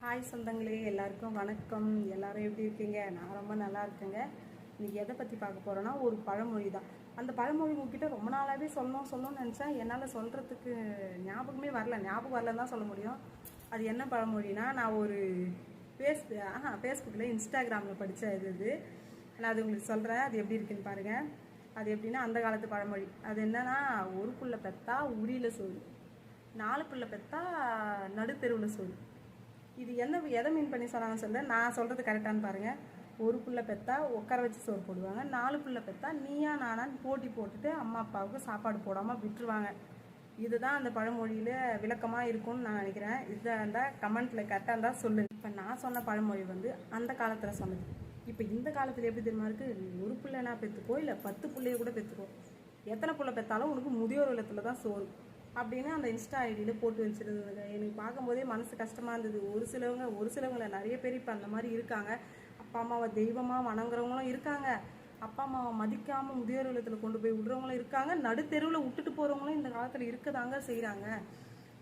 Hi சொந்தங்களே, எல்லாருக்கும் வணக்கம். எல்லாரும் எப்படி இருக்கீங்க? நான் ரொம்ப நல்லா இருக்கேங்க. இன்னைக்கு எதை பற்றி பார்க்க போகிறோன்னா, ஒரு பழமொழி தான். அந்த பழமொழி உங்ககிட்ட ரொம்ப நாளாகவே சொல்லணும்னு நினச்சேன். என்னால் சொல்கிறதுக்கு ஞாபகமே வரல. ஞாபகம் வரலன்னு தான் சொல்ல முடியும். அது என்ன பழமொழினா, நான் ஒரு ஃபேஸ்புக்கில் இன்ஸ்டாகிராமில் படித்த இது நான் அது உங்களுக்கு சொல்கிறேன். அது எப்படி இருக்குன்னு பாருங்கள். அது எப்படின்னா, அந்த காலத்து பழமொழி. அது என்னன்னா, ஒரு புள்ள பெற்றா உரியில் சோறு, 4 புள்ள பெற்றா நடுத்தெருவில் சோறு. இது எதை மீன் பண்ணி சொன்னாங்கன்னு சொல்ல, நான் சொல்கிறது கரெக்டானு பாருங்கள். ஒரு புள்ள பெற்றா உட்கார வச்சு சோறு போடுவாங்க, 4 புள்ள பெற்றா நீயா நானான்னு போட்டி போட்டுட்டு அம்மா அப்பாவுக்கு சாப்பாடு போடாமல் விட்டுருவாங்க. இதுதான் அந்த பழமொழியில் விளக்கமாக இருக்கும்னு நான் நினைக்கிறேன். இதை இருந்தால் கமெண்ட்டில் கரெக்டாக இருந்தால் சொல்லுங்கள். இப்போ நான் சொன்ன பழமொழி அந்த காலத்தில் சொன்னது. இப்போ இந்த காலத்தில் எப்படி தெரியுமா இருக்குது? ஒரு பிள்ளைனா பெற்றுக்கோ, இல்லை 10 பிள்ளைய கூட பெற்றுக்கோ, எத்தனை பிள்ளை பெற்றாலும் உனக்கு முதியோர் இல்லத்தில் தான் சோறு அப்படின்னு அந்த இன்ஸ்டா ஐடியில் போட்டு வச்சுருந்ததுங்க. எனக்கு பார்க்கும்போதே மனசு கஷ்டமாக இருந்தது. ஒரு சிலவங்களை நிறைய பேர் இப்போ அந்த மாதிரி இருக்காங்க. அப்பா அம்மாவை தெய்வமாக வணங்குறவங்களும் இருக்காங்க, அப்பா அம்மாவை மதிக்காமல் முதியோர் இல்லத்தில் கொண்டு போய் விடுறவங்களும் இருக்காங்க, நடுத்தெருவில் விட்டுட்டு போகிறவங்களும் இந்த காலத்தில் இருக்கதாங்க செய்கிறாங்க.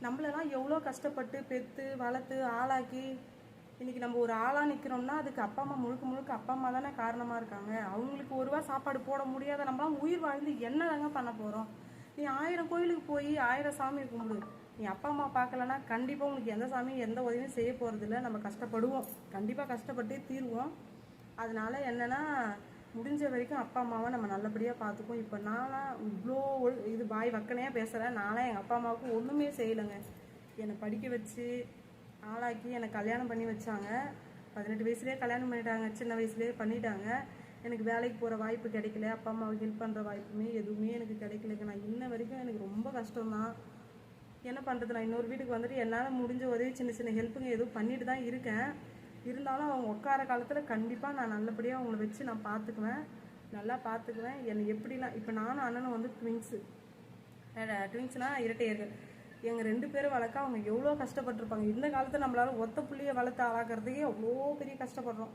நம்மளெல்லாம் எவ்வளோ கஷ்டப்பட்டு பெற்று வளர்த்து ஆளாக்கி இன்றைக்கி நம்ம ஒரு ஆளாக நிற்கிறோம்னா அதுக்கு அப்பா அம்மா முழுக்க அப்பா அம்மா தானே காரணமாக இருக்காங்க. அவங்களுக்கு ஒருவா சாப்பாடு போட முடியாத நம்மளாம் உயிர் வாழ்ந்து என்ன தாங்க பண்ண போகிறோம்? நீ 1000 கோயிலுக்கு போய் 1000 சாமி கும்பிடு, நீ அப்பா அம்மா பார்க்கலன்னா கண்டிப்பாக உங்களுக்கு எந்த சாமியும் எந்த உதவியும் செய்ய போகிறதில்ல. நம்ம கஷ்டப்படுவோம், கண்டிப்பாக கஷ்டப்பட்டே தீருவோம். அதனால என்னென்னா, முடிஞ்ச வரைக்கும் அப்பா அம்மாவை நம்ம நல்லபடியாக பார்த்துக்குவோம். இப்போ நான்லாம் இவ்வளோ இது பாய் வக்கனையாக பேசுகிறேன். நான்லாம் எங்கள் அப்பா அம்மாவுக்கு ஒன்றுமே செய்யலைங்க. என்னை படிக்க வச்சு ஆளாக்கி என்னை கல்யாணம் பண்ணி வச்சாங்க. 18 வயசுலேயே கல்யாணம் பண்ணிட்டாங்க, சின்ன வயசுலேயே பண்ணிட்டாங்க. எனக்கு வேலைக்கு போகிற வாய்ப்பு கிடைக்கல, அப்பா அம்மாவுக்கு ஹெல்ப் பண்ணுற வாய்ப்புமே எதுவுமே எனக்கு கிடைக்கலங்க. நான் இன்ன வரைக்கும் எனக்கு ரொம்ப கஷ்டம்தான். என்ன பண்ணுறது? நான் இன்னொரு வீட்டுக்கு வந்துட்டு என்னால் முடிஞ்ச உதவி சின்ன ஹெல்ப்புங்க எதுவும் பண்ணிட்டு தான் இருக்கேன். இருந்தாலும் அவங்க உட்கார காலத்தில் கண்டிப்பாக நான் நல்லபடியாக அவங்கள வச்சு நான் பார்த்துக்குவேன், நல்லா பார்த்துக்குவேன். என்னை எப்படிலாம் இப்போ நானும் அண்ணனும் ட்வின்ஸ்னால் இரட்டையர்கள். எங்கள் 2 பேரும் வளர்க்க அவங்க எவ்வளோ கஷ்டப்பட்டுருப்பாங்க. இந்த காலத்தில் நம்மளால் ஒத்த புள்ளியை வளர்த்து ஆளாக்கிறதுக்கே அவ்வளோ பெரிய கஷ்டப்படுறோம்.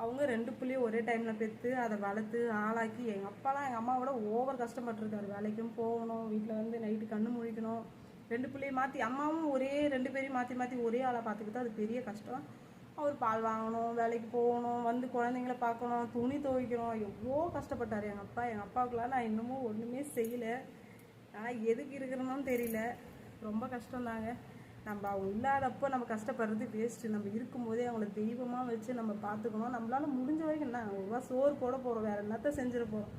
அவங்க 2 புள்ளியும் ஒரே டைமில் பெற்று அதை வளர்த்து ஆளாக்கி, எங்கள் அப்பாலாம் எங்கள் அம்மாவோட ஓவர் கஷ்டப்பட்டுருக்காரு. வேலைக்கும் போகணும், வீட்டில் நைட்டு கண்ணு முழிக்கணும், 2 புள்ளியை மாற்றி அம்மாவும் 2 பேரையும் மாற்றி ஒரே ஆளாக பார்த்துக்கிட்டு அது பெரிய கஷ்டம். அவர் பால் வாங்கணும், வேலைக்கு போகணும், குழந்தைங்கள பார்க்கணும், துணி துவைக்கணும், எவ்வளோ கஷ்டப்பட்டார் எங்கள் அப்பா. எங்கள் அப்பாவுக்குலாம் நான் இன்னமும் ஒன்றுமே செய்யலை. ஆனால் எதுக்கு இருக்கிறோன்னு தெரியல. ரொம்ப கஷ்டம்தாங்க. நம்ம அவங்க இல்லாதப்போ நம்ம கஷ்டப்படுறது வேஸ்ட்டு. நம்ம இருக்கும்போதே அவங்கள தெய்வமாக வச்சு நம்ம பார்த்துக்கணும். நம்மளால முடிஞ்ச வரைக்கும் என்ன ஒரு சோறு போட போகிறோம், வேறு என்னத்த செஞ்சிட போகிறோம்?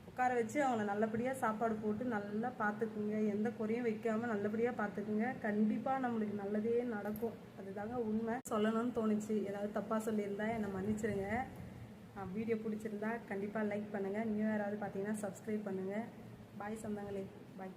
உட்கார வச்சு அவங்கள நல்லபடியாக சாப்பாடு போட்டு நல்லா பார்த்துக்குங்க. எந்த குறையும் வைக்காமல் நல்லபடியாக பார்த்துக்குங்க. கண்டிப்பாக நம்மளுக்கு நல்லதே நடக்கும். அதுதாங்க உண்மை. சொல்லணும்னு தோணுச்சு. ஏதாவது தப்பாக சொல்லியிருந்தா என்னை மன்னிச்சிருங்க. வீடியோ பிடிச்சிருந்தா கண்டிப்பாக லைக் பண்ணுங்கள். நியூ யாராவது பார்த்தீங்கன்னா சப்ஸ்கிரைப் பண்ணுங்கள். பாய் சொந்தங்களே, பாய்.